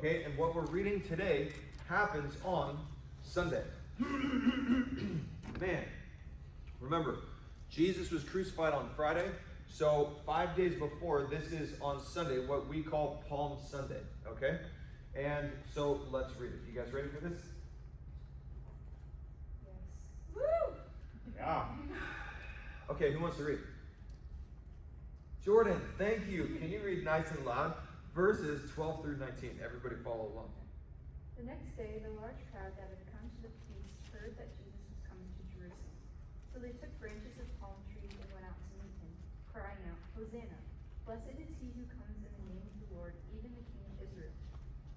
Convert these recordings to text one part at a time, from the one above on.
Okay, and what we're reading today happens on Sunday. Man, remember, Jesus was crucified on Friday, so 5 days before, this is on Sunday, what we call Palm Sunday, okay? And so let's read it. You guys ready for this? Yes. Woo! Yeah. Okay, who wants to read? Jordan, thank you. Can you read nice and loud? Verses 12 through 19. Everybody follow along. The next day, the large crowd that had come to the feast heard that Jesus was coming to Jerusalem. So they took branches of palm trees and went out to meet him, crying out, "Hosanna! Blessed is he who comes in the name of the Lord, even the King of Israel."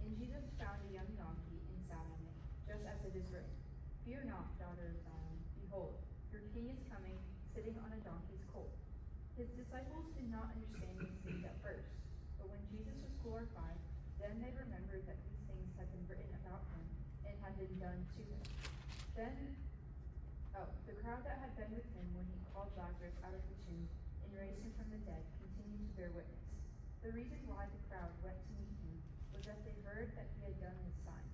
And Jesus found a young donkey and sat on it, just as it is written, "Fear not, daughter of Zion. Behold, your king is coming, sitting on a donkey's colt." His disciples did not understand these things at first, but when Jesus was glorified, then they remembered that these things had been written about him and had been done to him. The crowd that had been with him when he called Lazarus out of the tomb and raised him from the dead continued to bear witness. The reason why the crowd went to meet him was that they heard that he had done this sign.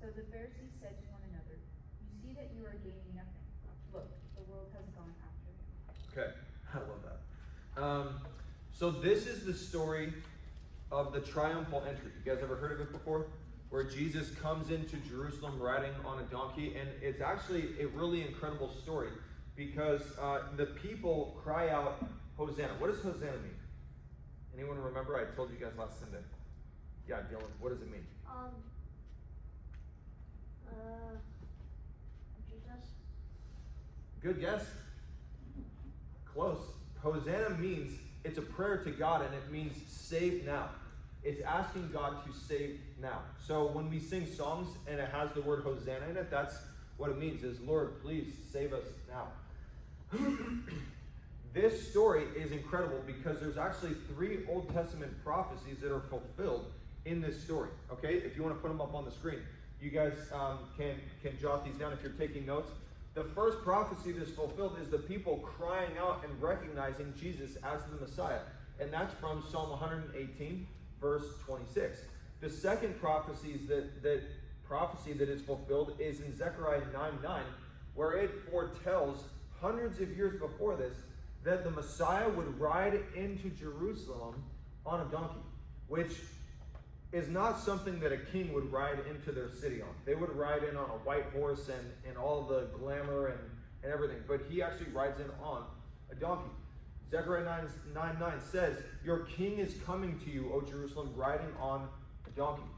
So the Pharisees said to one another, "You see that you are gaining nothing. Look, the world has gone after him." Okay, I love that. So this is the story of the triumphal entry. You guys ever heard of it before? Where Jesus comes into Jerusalem riding on a donkey, and it's actually a really incredible story because the people cry out, "Hosanna." What does Hosanna mean? Anyone remember? I told you guys last Sunday. Yeah, Dylan, what does it mean? Jesus. Good guess. Close. Hosanna means, it's a prayer to God, and it means save now. It's asking God to save now. So when we sing songs and it has the word Hosanna in it, that's what it means, is Lord, please save us now. This story is incredible because there's actually 3 Old Testament prophecies that are fulfilled in this story. Okay, if you want to put them up on the screen, you guys can jot these down if you're taking notes. The first prophecy that's fulfilled is the people crying out and recognizing Jesus as the Messiah. And that's from Psalm 118, verse 26. The second prophecy that is fulfilled is in Zechariah 9:9, where it foretells hundreds of years before this that the Messiah would ride into Jerusalem on a donkey, which is not something that a king would ride into their city on. They would ride in on a white horse and all the glamour and everything, but he actually rides in on a donkey. Zechariah 9:9 says, "Your king is coming to you, O Jerusalem, riding on a donkey."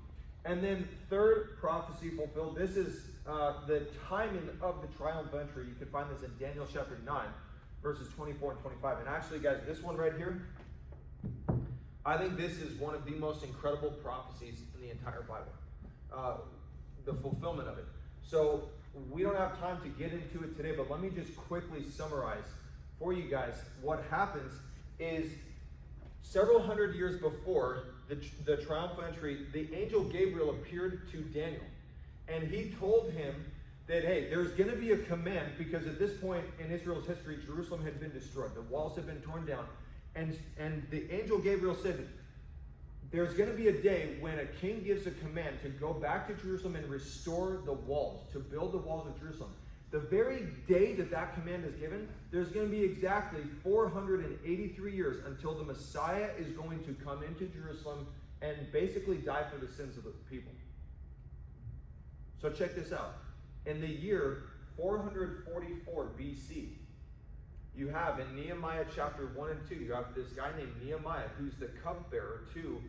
And then third prophecy fulfilled, this is the timing of the triumphal entry. You can find this in Daniel chapter 9, verses 24 and 25. And actually, guys, this one right here, I think this is one of the most incredible prophecies in the entire Bible. The fulfillment of it. So we don't have time to get into it today, but let me just quickly summarize for you guys. What happens is several hundred years before the triumphal entry, the angel Gabriel appeared to Daniel. And he told him that, hey, there's going to be a command, because at this point in Israel's history, Jerusalem had been destroyed. The walls had been torn down. And the angel Gabriel said, there's going to be a day when a king gives a command to go back to Jerusalem and restore the walls, to build the walls of Jerusalem. The very day that command is given, there's going to be exactly 483 years until the Messiah is going to come into Jerusalem and basically die for the sins of the people. So check this out. In the year 444 BC, you have in Nehemiah chapter 1 and 2, you have this guy named Nehemiah, who's the cupbearer to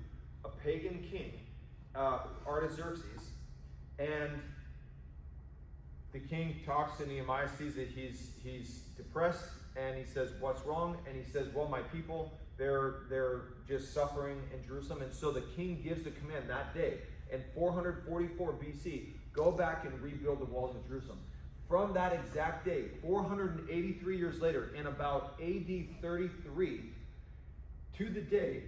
a pagan king, Artaxerxes. And the king talks to Nehemiah, sees that he's depressed, and he says, "What's wrong?" And he says, "Well, my people, they're just suffering in Jerusalem." And so the king gives the command that day, in 444 BC, go back and rebuild the walls of Jerusalem. From that exact day, 483 years later, in about AD 33, to the day,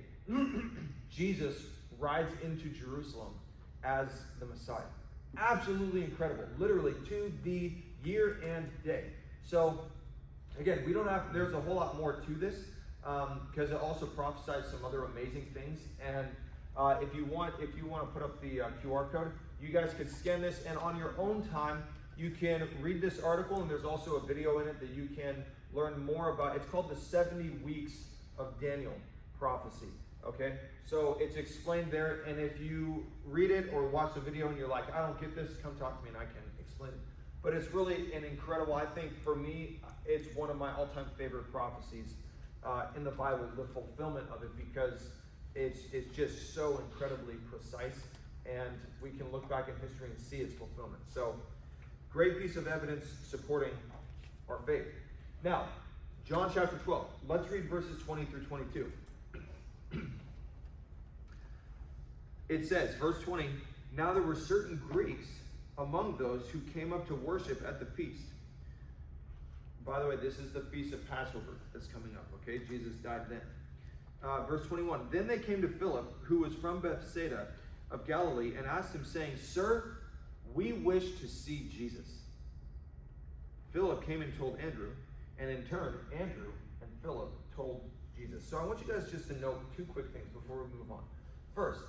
Jesus rides into Jerusalem as the Messiah. Absolutely incredible. Literally to the year and day. So, again, there's a whole lot more to this, because it also prophesies some other amazing things. And If you want to put up the QR code, you guys can scan this, and on your own time, you can read this article, and there's also a video in it that you can learn more about. It's called the 70 Weeks of Daniel Prophecy. Okay, so it's explained there, and if you read it or watch the video and you're like, I don't get this, come talk to me and I can explain it. But it's really an incredible, I think for me, it's one of my all-time favorite prophecies in the Bible, the fulfillment of it, because it's just so incredibly precise, and we can look back in history and see its fulfillment. So, great piece of evidence supporting our faith. Now, John chapter 12. Let's read verses 20 through 22. It says, verse 20, now there were certain Greeks among those who came up to worship at the feast. By the way, this is the feast of Passover that's coming up, okay? Jesus died then. Verse 21, then they came to Philip, who was from Bethsaida of Galilee, and asked him, saying, Sir, we wish to see Jesus. Philip came and told Andrew, and in turn, Andrew and Philip told Jesus. So I want you guys just to note two quick things before we move on. First,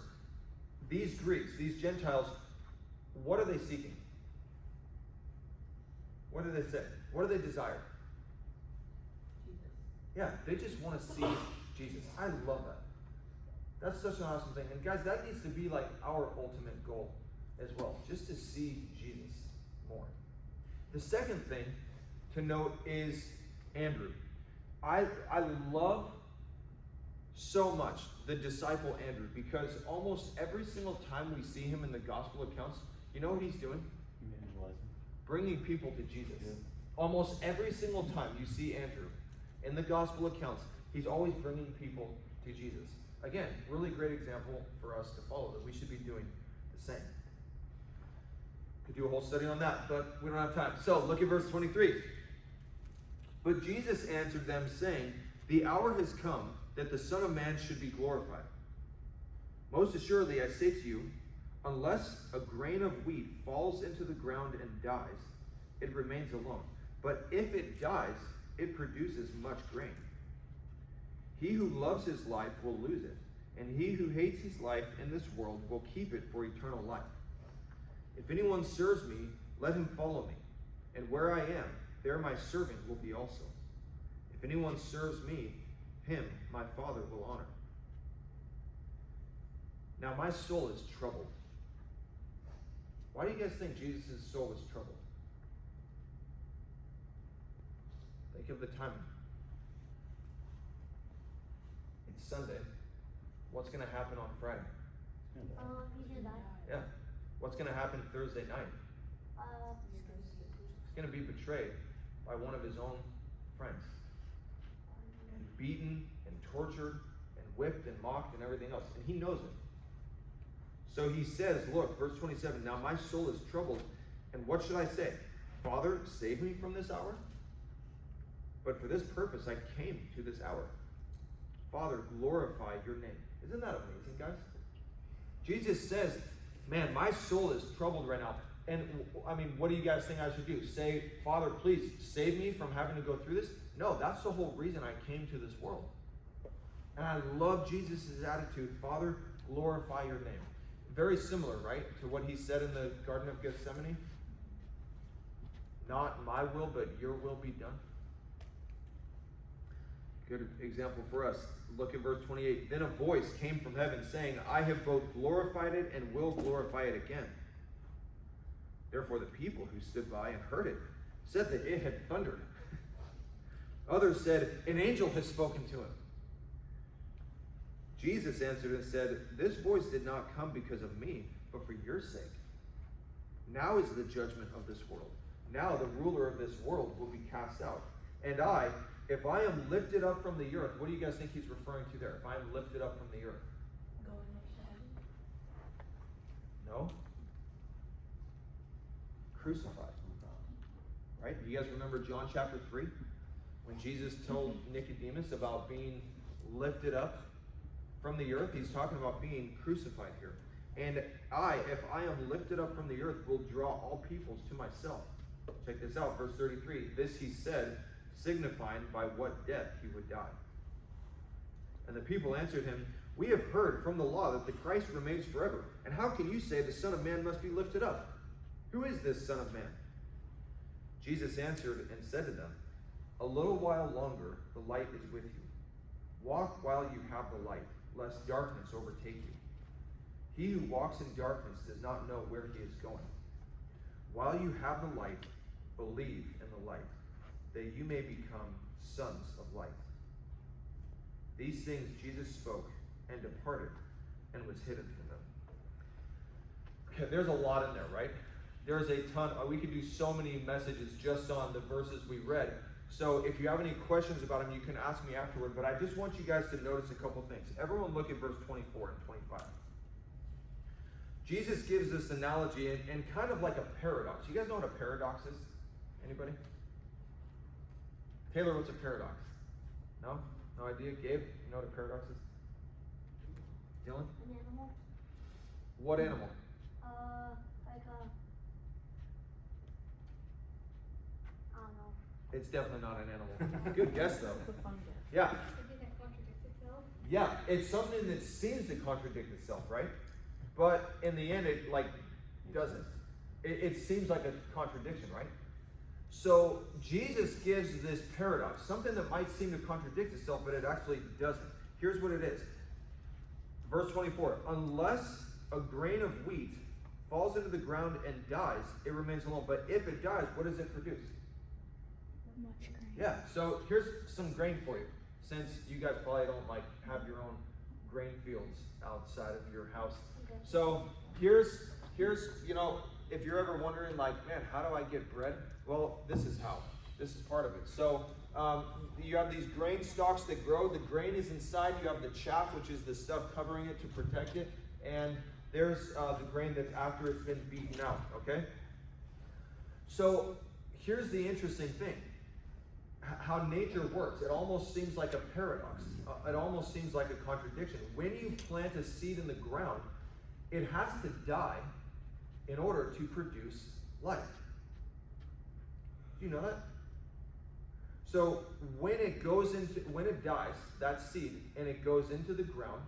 these Greeks, these Gentiles, what are they seeking? What do they say? What do they desire? Jesus. Yeah, they just want to see Jesus. I love that. That's such an awesome thing. And guys, that needs to be like our ultimate goal as well, just to see Jesus more. The second thing to note is Andrew. I love so much the disciple Andrew, because almost every single time we see him in the gospel accounts, you know what he's doing? Evangelizing. Bringing people to Jesus. Yeah. Almost every single time you see Andrew in the gospel accounts, he's always bringing people to Jesus. Again, really great example for us to follow, that we should be doing the same. Could do a whole study on that, but we don't have time. So look at verse 23. But Jesus answered them, saying, the hour has come that the Son of Man should be glorified. Most assuredly, I say to you, unless a grain of wheat falls into the ground and dies, it remains alone. But if it dies, it produces much grain. He who loves his life will lose it, and he who hates his life in this world will keep it for eternal life. If anyone serves me, let him follow me, and where I am, there my servant will be also. If anyone serves me, him my Father will honor. Now my soul is troubled. Why do you guys think Jesus' soul is troubled? Think of the timing. It's Sunday. What's going to happen on Friday? He's gonna die. Yeah. What's going to happen Thursday night? He's going to be betrayed by one of his own friends. And beaten and tortured and whipped and mocked and everything else. And he knows it. So he says, look, verse 27, now my soul is troubled, and what should I say? Father, save me from this hour? But for this purpose I came to this hour. Father, glorify your name. Isn't that amazing, guys? Jesus says, man, my soul is troubled right now. And I mean, what do you guys think I should do? Say, Father, please save me from having to go through this? No, that's the whole reason I came to this world. And I love Jesus' attitude. Father, glorify your name. Very similar, right, to what he said in the Garden of Gethsemane? Not my will, but your will be done. Good example for us. Look at verse 28. Then a voice came from heaven saying, I have both glorified it and will glorify it again. Therefore the people who stood by and heard it said that it had thundered. Others said, an angel has spoken to him. Jesus answered and said, this voice did not come because of me, but for your sake. Now is the judgment of this world. Now the ruler of this world will be cast out. And I, if I am lifted up from the earth, what do you guys think he's referring to there? If I am lifted up from the earth? Going next to heaven. No? Crucified. Right? You guys remember John chapter 3? When Jesus told Nicodemus about being lifted up from the earth, he's talking about being crucified here. And I, if I am lifted up from the earth, will draw all peoples to myself. Check this out, verse 33. This he said, signifying by what death he would die. And the people answered him, We have heard from the law that the Christ remains forever. And how can you say the Son of Man must be lifted up? Who is this Son of Man? Jesus answered and said to them, a little while longer the light is with you. Walk while you have the light, lest darkness overtake you. He who walks in darkness does not know where he is going. While you have the light, believe in the light, that you may become sons of light. These things Jesus spoke and departed and was hidden from them. Okay, there's a lot in there, right? There's a ton. We could do so many messages just on the verses we read. So if you have any questions about them, you can ask me afterward. But I just want you guys to notice a couple things. Everyone look at verse 24 and 25. Jesus gives this analogy and kind of like a paradox. You guys know what a paradox is? Anybody? Taylor, what's a paradox? No? No idea? Gabe, you know what a paradox is? Dylan? An animal? What animal? Like a, I don't know. It's definitely not an animal. Good guess, though. It's a fun guess. Yeah. Something that contradicts itself. Yeah, it's something that seems to contradict itself, right? But in the end, it doesn't. It seems like a contradiction, right? So Jesus gives this paradox, something that might seem to contradict itself, but it actually doesn't. Here's what it is. Verse 24, unless a grain of wheat falls into the ground and dies, it remains alone. But if it dies, what does it produce? Much grain. Yeah, so here's some grain for you. Since you guys probably don't have your own grain fields outside of your house. Okay. So here's if you're ever wondering man, how do I get bread? Well, this is how. This is part of it. So you have these grain stalks that grow. The grain is inside. You have the chaff, which is the stuff covering it to protect it. And there's the grain that's after it's been beaten out, okay? So here's the interesting thing. How nature works. It almost seems like a paradox. It almost seems like a contradiction. When you plant a seed in the ground, it has to die in order to produce life. Do you know that? So when it dies, that seed, and it goes into the ground,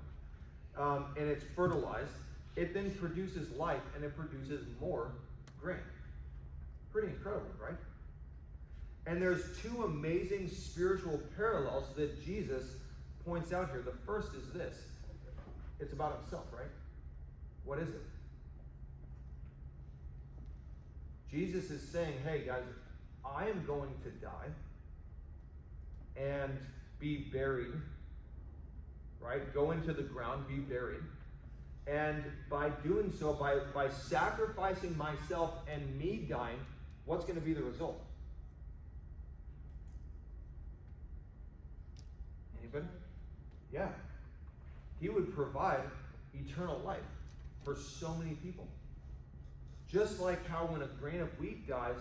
and it's fertilized, it then produces life, and it produces more grain. Pretty incredible, right? And there's two amazing spiritual parallels that Jesus points out here. The first is this. It's about himself, right? What is it? Jesus is saying, hey guys, I am going to die and be buried, right? Go into the ground, be buried. And by doing so, by sacrificing myself and me dying, what's going to be the result? Anybody? Yeah. He would provide eternal life for so many people. Just like how when a grain of wheat dies,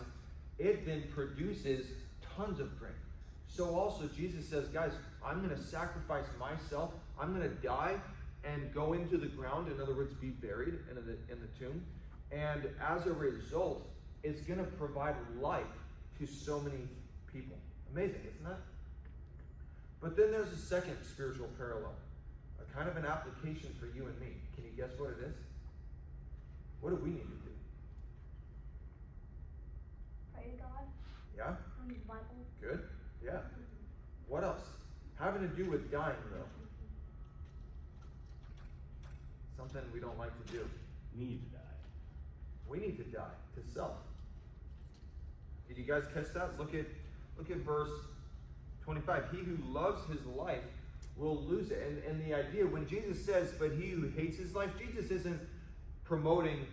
it then produces tons of grain. So also Jesus says, guys, I'm going to sacrifice myself. I'm going to die and go into the ground. In other words, be buried in the tomb. And as a result, it's going to provide life to so many people. Amazing, isn't that? But then there's a second spiritual parallel, a kind of an application for you and me. Can you guess what it is? What do we need to do? Pray to God. Yeah? Read the Bible. Good? Yeah. What else? Having to do with dying, though. Something we don't like to do. Need to die. We need to die to self. Did you guys catch that? Look at verse 25. He who loves his life will lose it. And the idea, when Jesus says, but he who hates his life, Jesus isn't promoting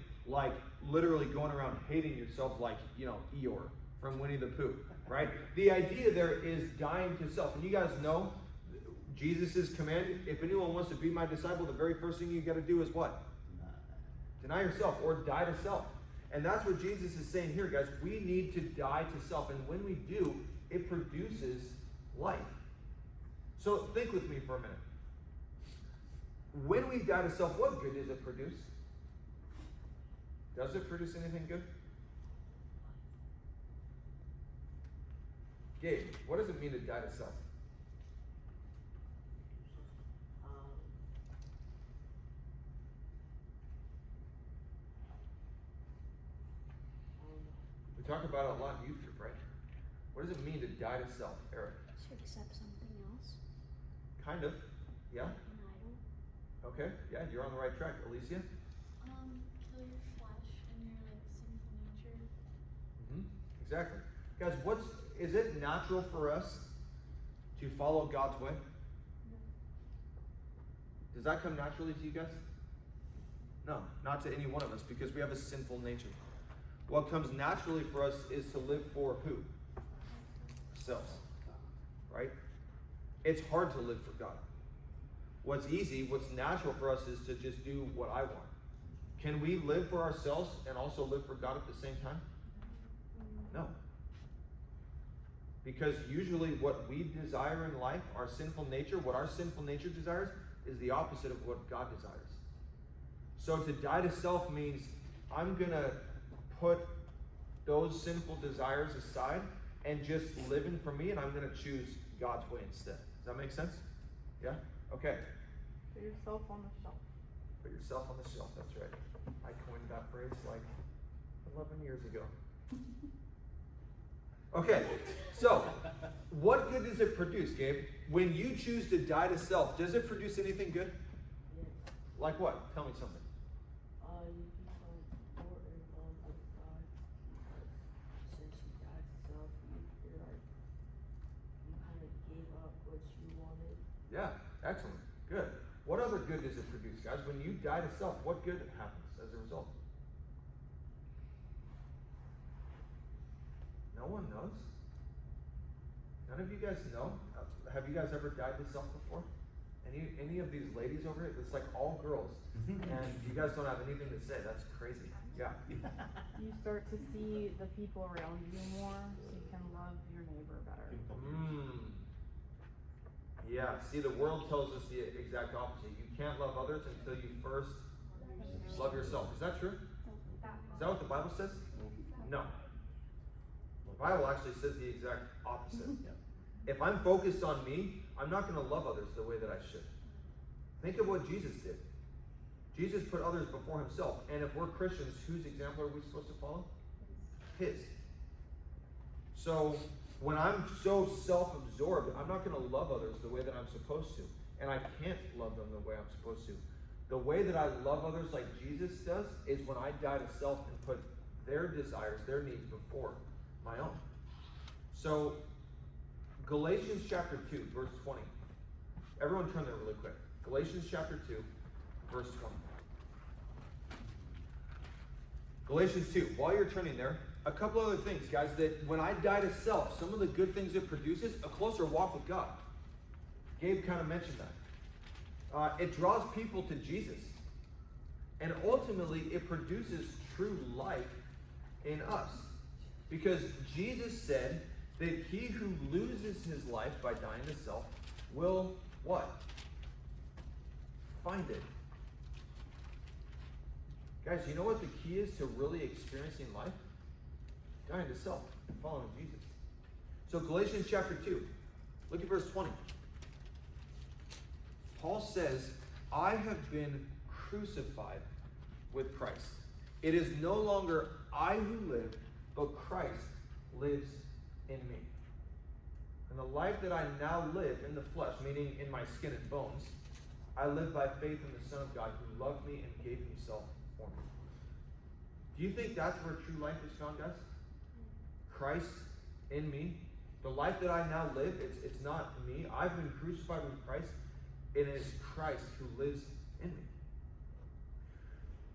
literally going around hating yourself like, Eeyore from Winnie the Pooh, right? The idea there is dying to self. And you guys know Jesus' command, if anyone wants to be my disciple, the very first thing you got to do is what? Deny yourself or die to self. And that's what Jesus is saying here, guys. We need to die to self. And when we do, it produces life. So think with me for a minute. When we die to self, what good does it produce? Does it produce anything good? Gabe, what does it mean to die to self? We talk about it a lot in youth group, right? What does it mean to die to self, Eric? To accept something else. Kind of, yeah. An idol. Okay, yeah, you're on the right track. Alicia? Kill your flesh and your like sinful nature. Exactly. Guys, is it natural for us to follow God's way? Does that come naturally to you guys? No, not to any one of us, because we have a sinful nature. What comes naturally for us is to live for who? Ourselves. Right? It's hard to live for God. What's easy, what's natural for us is to just do what I want. Can we live for ourselves and also live for God at the same time? No. Because usually what we desire in life, our sinful nature, what our sinful nature desires, is the opposite of what God desires. So to die to self means I'm going to put those sinful desires aside and just living for me, and I'm going to choose God's way instead. Does that make sense? Yeah? Okay. Put yourself on the shelf. Put yourself on the shelf, that's right. I coined that phrase like 11 years ago. Okay, so what good does it produce, Gabe? When you choose to die to self, does it produce anything good? Yes. Like what? Tell me something. You become more involved with God because since you died to self, you're like, you kind of gave up what you wanted. Yeah, excellent. Good. What other good does it produce, guys? When you die to self, what good happens as a result? No one knows? None of you guys know? Have you guys ever died to self before? Any of these ladies over here? It's like all girls. And you guys don't have anything to say. That's crazy. Yeah. You start to see the people around you more, so you can love your neighbor better. Yeah, see, the world tells us the exact opposite. You can't love others until you first love yourself. Is that true? Is that what the Bible says? No. The Bible actually says the exact opposite. If I'm focused on me, I'm not going to love others the way that I should. Think of what Jesus did. Jesus put others before himself. And if we're Christians, whose example are we supposed to follow? His. So when I'm so self-absorbed, I'm not going to love others the way that I'm supposed to. And I can't love them the way I'm supposed to. The way that I love others like Jesus does is when I die to self and put their desires, their needs before my own. So Galatians chapter 2, verse 20. Everyone turn there really quick. Galatians chapter 2, verse 20. Galatians 2. While you're turning there, a couple other things, guys, that when I die to self, some of the good things it produces, a closer walk with God. Gabe kind of mentioned that. It draws people to Jesus. And ultimately, it produces true life in us. Because Jesus said that he who loses his life by dying to self will what? Find it. Guys, you know what the key is to really experiencing life? Dying to self and following Jesus. So Galatians chapter 2, look at verse 20. Paul says, I have been crucified with Christ. It is no longer I who live, but Christ lives in me. And the life that I now live in the flesh, meaning in my skin and bones, I live by faith in the Son of God who loved me and gave himself for me. Do you think that's where true life is found, guys? Christ in me. The life that I now live, it's not me. I've been crucified with Christ. It is Christ who lives in me.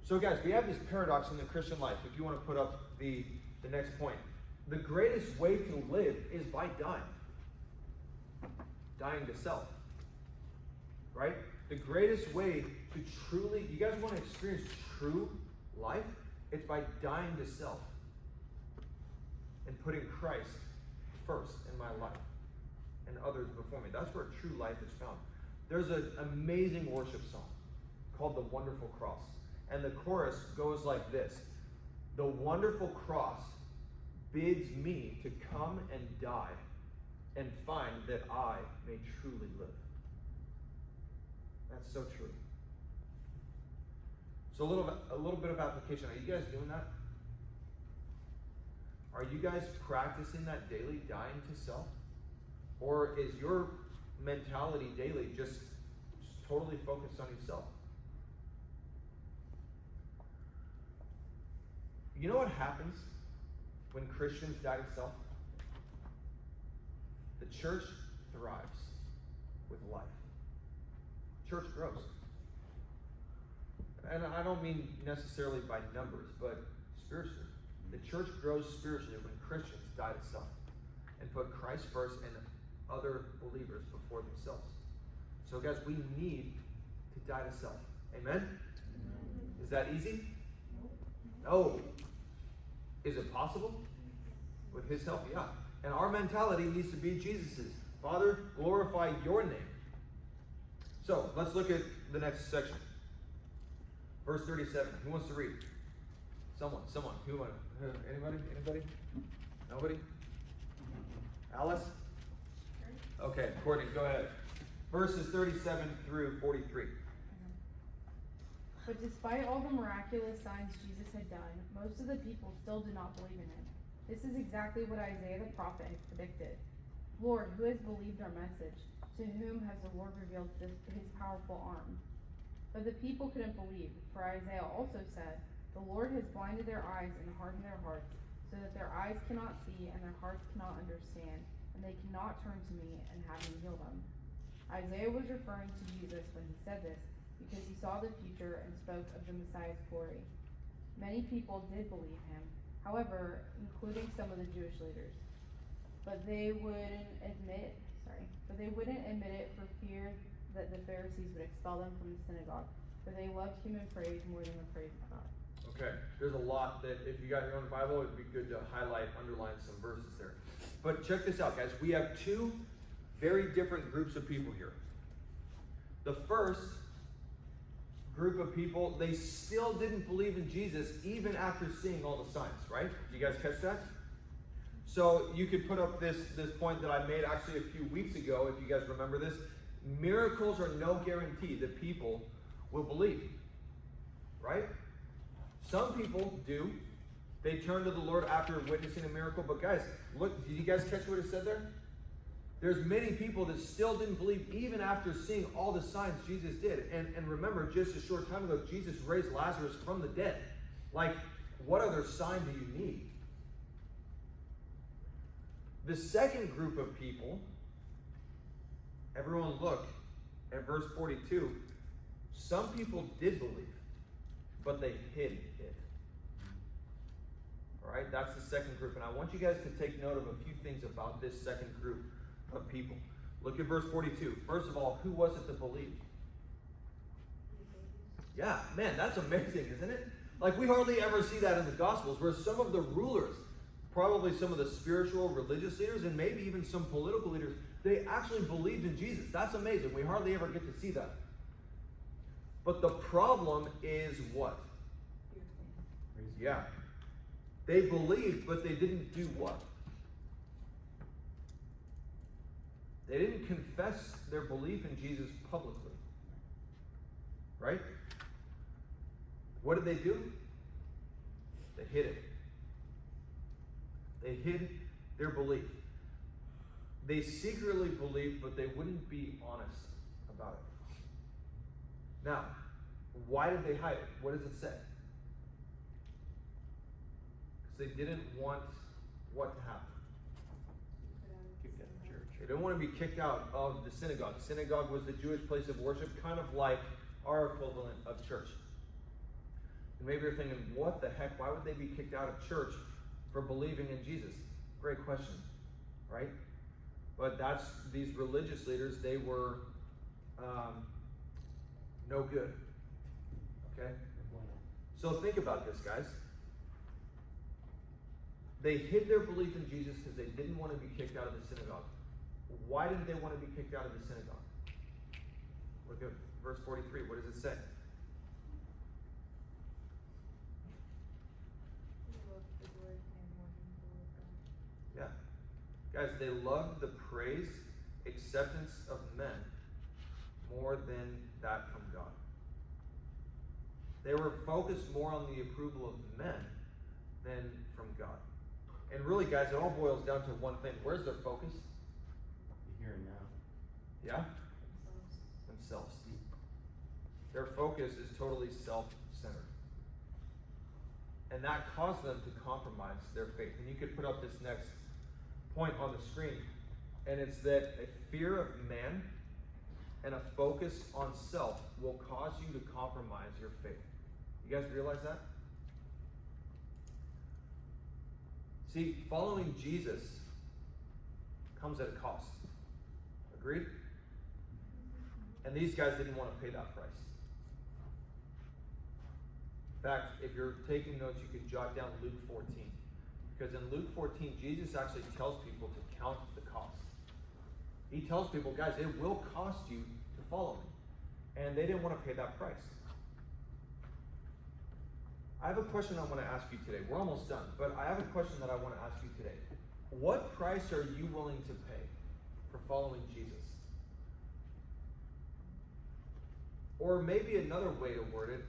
So guys, we have this paradox in the Christian life. If you want to put up the next point. The greatest way to live is by dying. Dying to self. Right? The greatest way to truly, you guys want to experience true life? It's by dying to self. And putting Christ first in my life. And others before me. That's where true life is found. There's an amazing worship song called The Wonderful Cross. And the chorus goes like this. The wonderful cross bids me to come and die and find that I may truly live. That's so true. So a little bit of application. Are you guys doing that? Are you guys practicing that daily, dying to self? Or is your mentality daily just totally focused on yourself? You know what happens when Christians die to self? The church thrives with life. Church grows. And I don't mean necessarily by numbers, but spiritually. The church grows spiritually when Christians die to self and put Christ first and other believers before themselves. So guys, we need to die to self. Amen? Is that easy? No. Is it possible? With his help, yeah. And our mentality needs to be Jesus's. Father, glorify your name. So, let's look at the next section. Verse 37. Who wants to read? Someone. Who wants? Anybody? Nobody? Alice? Okay, Courtney, go ahead. Verses 37 through 43. But despite all the miraculous signs Jesus had done, most of the people still did not believe in him. This is exactly what Isaiah the prophet had predicted. Lord, who has believed our message? To whom has the Lord revealed his powerful arm? But the people couldn't believe, for Isaiah also said, the Lord has blinded their eyes and hardened their hearts, so that their eyes cannot see and their hearts cannot understand, and they cannot turn to me and have me heal them. Isaiah was referring to Jesus when he said this, because he saw the future and spoke of the Messiah's glory. Many people did believe him, however, including some of the Jewish leaders. But they wouldn't admit it for fear that the Pharisees would expel them from the synagogue, for they loved human praise more than the praise of God. Okay, there's a lot that if you got your own Bible, it'd be good to highlight, underline some verses there. But check this out, guys. We have two very different groups of people here. The first group of people, they still didn't believe in Jesus even after seeing all the signs, right? You guys catch that? So you could put up this point that I made actually a few weeks ago, if you guys remember this. Miracles are no guarantee that people will believe, right? Some people do. They turn to the Lord after witnessing a miracle. But guys, look, did you guys catch what it said there? There's many people that still didn't believe even after seeing all the signs Jesus did. And remember, just a short time ago, Jesus raised Lazarus from the dead. Like, what other sign do you need? The second group of people, everyone look at verse 42. Some people did believe, but they hid it. All right, that's the second group. And I want you guys to take note of a few things about this second group of people. Look at verse 42. First of all, who was it that believed? Yeah, man, that's amazing, isn't it? Like, we hardly ever see that in the Gospels, where some of the rulers, probably some of the spiritual religious leaders, and maybe even some political leaders, they actually believed in Jesus. That's amazing. We hardly ever get to see that. But the problem is what? Yeah. They believed, but they didn't do what? They didn't confess their belief in Jesus publicly. Right? What did they do? They hid it. They hid their belief. They secretly believed, but they wouldn't be honest about it. Now, why did they hide it? What does it say? Because they didn't want what to happen? Kicked out of the church. They didn't want to be kicked out of the synagogue. The synagogue was the Jewish place of worship, kind of like our equivalent of church. And maybe you're thinking, what the heck? Why would they be kicked out of church for believing in Jesus? Great question, right? But that's, these religious leaders, they were no good. Okay? So think about this, guys. They hid their belief in Jesus because they didn't want to be kicked out of the synagogue. Why didn't they want to be kicked out of the synagogue? Look at verse 43. What does it say? Yeah. Guys, they loved the praise, acceptance of men more than that from God. They were focused more on the approval of men than from God. And really, guys, it all boils down to one thing. Where's their focus? You hear him now. Yeah? Themselves. Their focus is totally self-centered. And that caused them to compromise their faith. And you could put up this next point on the screen. And it's that a fear of man and a focus on self will cause you to compromise your faith. You guys realize that? See, following Jesus comes at a cost. Agreed? And these guys didn't want to pay that price. In fact, if you're taking notes, you can jot down Luke 14. Because in Luke 14, Jesus actually tells people to count the cost. He tells people, guys, it will cost you to follow me. And they didn't want to pay that price. I have a question I want to ask you today. We're almost done, but I have a question that I want to ask you today. What price are you willing to pay for following Jesus? Or maybe another way to word it,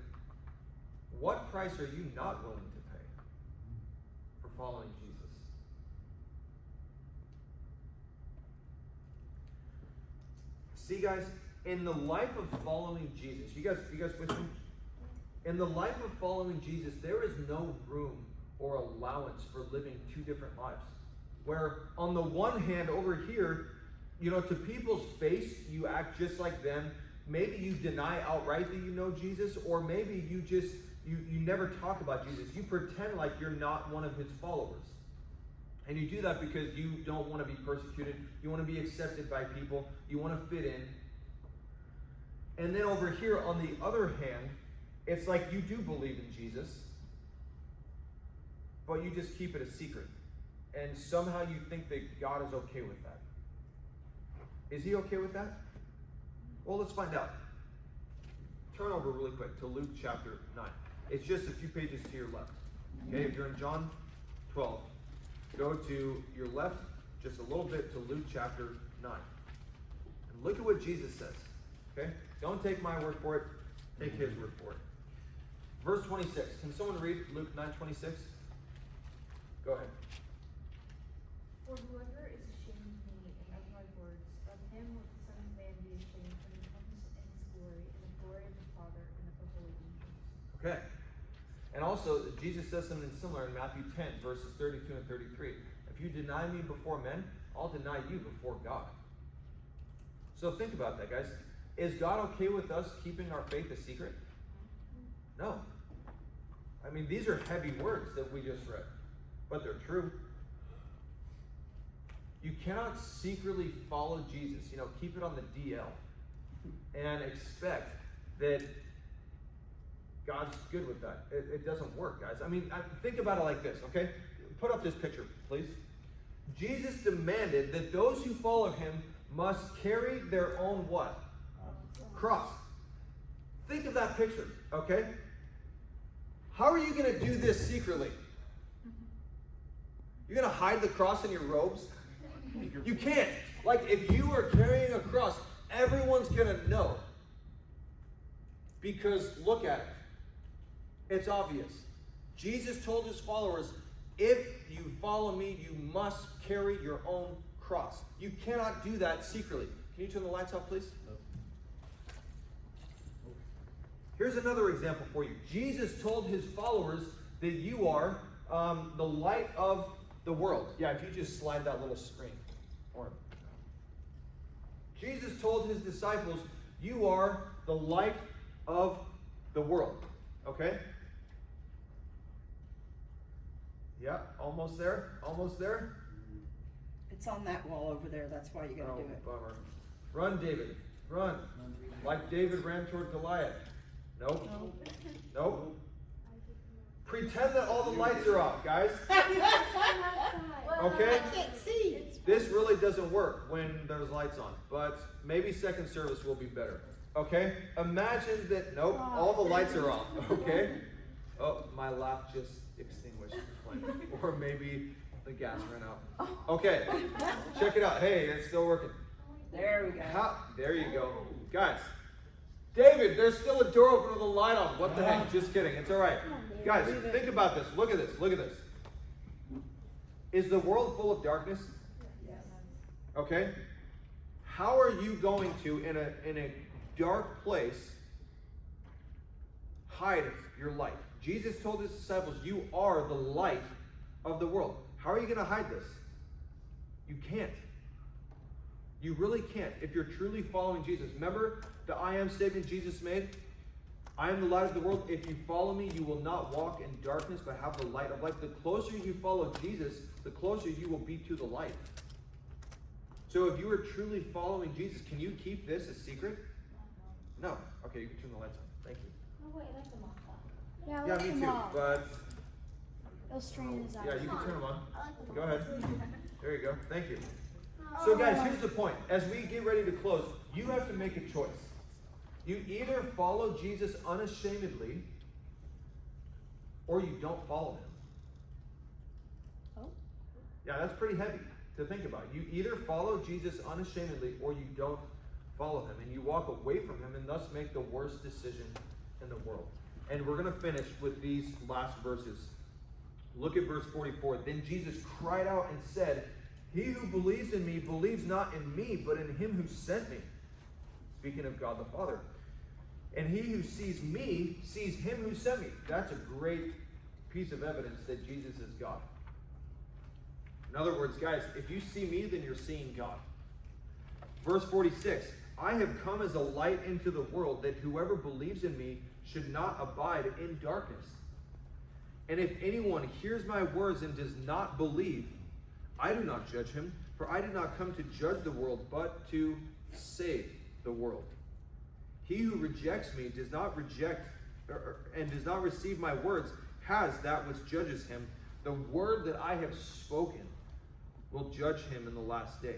what price are you not willing to pay for following Jesus? See, guys, in the life of following Jesus, you guys with me? In the life of following Jesus, there is no room or allowance for living two different lives. Where on the one hand, over here, to people's face, you act just like them. Maybe you deny outright that you know Jesus, or maybe you just, you never talk about Jesus. You pretend like you're not one of his followers. And you do that because you don't want to be persecuted. You want to be accepted by people. You want to fit in. And then over here, on the other hand, it's like you do believe in Jesus, but you just keep it a secret. And somehow you think that God is okay with that. Is he okay with that? Well, let's find out. Turn over really quick to Luke chapter 9. It's just a few pages to your left. Okay, if you're in John 12, go to your left just a little bit to Luke chapter 9. And look at what Jesus says. Okay? Don't take my word for it. Take his word for it. Verse 26. Can someone read Luke 9:26? Go ahead. For whoever is ashamed of me and of my words, of him will the Son of Man be ashamed when he comes in his glory, and the glory of the Father and of the holy angels. Okay. And also, Jesus says something similar in Matthew 10, verses 32 and 33. If you deny me before men, I'll deny you before God. So think about that, guys. Is God okay with us keeping our faith a secret? No. I mean, these are heavy words that we just read, but they're true. You cannot secretly follow Jesus, keep it on the DL, and expect that God's good with that. It doesn't work, guys. I mean, think about it like this, okay? Put up this picture, please. Jesus demanded that those who follow him must carry their own what? Cross. Think of that picture, okay? How are you going to do this secretly? You're going to hide the cross in your robes? You can't. Like, if you are carrying a cross, everyone's going to know. Because look at it. It's obvious. Jesus told his followers, if you follow me, you must carry your own cross. You cannot do that secretly. Can you turn the lights off, please? Here's another example for you. Jesus told his followers that you are the light of the world. Yeah, if you just slide that little screen. Jesus told his disciples, you are the light of the world. Okay? Yeah, almost there. Almost there. It's on that wall over there. That's why you gotta do it. Bummer. Run, David. Run. Like David ran toward Goliath. Nope. Nope. Pretend that all the lights are off, guys. Okay? I can't see. This really doesn't work when there's lights on, but maybe second service will be better. Okay? Imagine that, nope, all the lights are off. Okay? Oh, my laugh just extinguished the flame. Or maybe the gas ran out. Okay. Check it out. Hey, it's still working. There we go. There you go. Guys. David, there's still a door open with a light on. What the heck? Just kidding. It's all right. Guys, think about this. Look at this. Look at this. Is the world full of darkness? Yes. Okay. How are you going to, in a dark place, hide your light? Jesus told his disciples, you are the light of the world. How are you going to hide this? You can't. You really can't if you're truly following Jesus. Remember the I am statement Jesus made? I am the light of the world. If you follow me, you will not walk in darkness, but have the light of life. The closer you follow Jesus, the closer you will be to the light. So if you are truly following Jesus, can you keep this a secret? No. Okay, you can turn the lights on. Thank you. Oh wait, that's a mock clock. Yeah, Yeah, look me him too. up. But It'll strain his eyes. yeah, you can turn them on. I like the Go ahead. There you go. Thank you. Oh. So guys, here's the point. As we get ready to close, you have to make a choice. You either follow Jesus unashamedly, or you don't follow him. Oh. Yeah, that's pretty heavy to think about. You either follow Jesus unashamedly, or you don't follow him, and you walk away from him, and thus make the worst decision in the world. And we're going to finish with these last verses. Look at verse 44. Then Jesus cried out and said, he who believes in me believes not in me, but in him who sent me. Speaking of God the Father. And he who sees me sees him who sent me. That's a great piece of evidence that Jesus is God. In other words, guys, if you see me, then you're seeing God. Verse 46. I have come as a light into the world, that whoever believes in me should not abide in darkness. And if anyone hears my words and does not believe, I do not judge him, for I did not come to judge the world, but to save the world. He who rejects me does not reject and does not receive my words, has that which judges him. The word that I have spoken will judge him in the last day.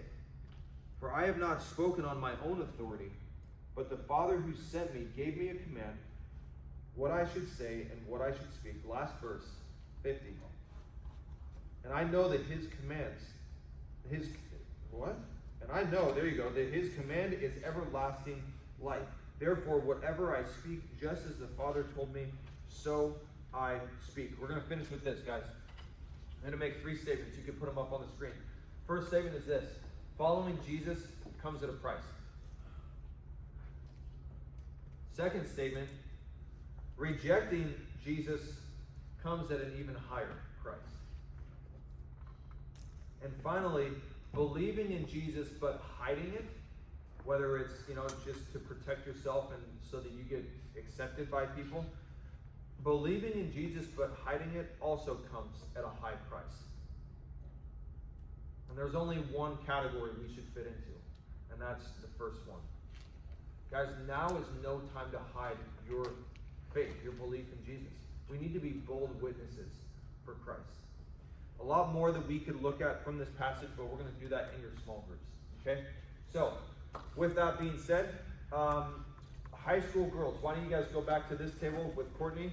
For I have not spoken on my own authority, but the Father who sent me gave me a command, what I should say and what I should speak. Last verse, 50. And I know that his commands, And I know, there you go, that his command is everlasting life. Therefore, whatever I speak, just as the Father told me, so I speak. We're going to finish with this, guys. I'm going to make 3 statements. You can put them up on the screen. First statement is this. Following Jesus comes at a price. Second statement, rejecting Jesus comes at an even higher price. And finally, believing in Jesus but hiding it, whether it's, just to protect yourself and so that you get accepted by people, believing in Jesus but hiding it also comes at a high price. And there's only one category we should fit into, and that's the first one. Guys, now is no time to hide your faith, your belief in Jesus. We need to be bold witnesses for Christ. A lot more that we could look at from this passage, but we're going to do that in your small groups. Okay? So, with that being said, high school girls, why don't you guys go back to this table with Courtney?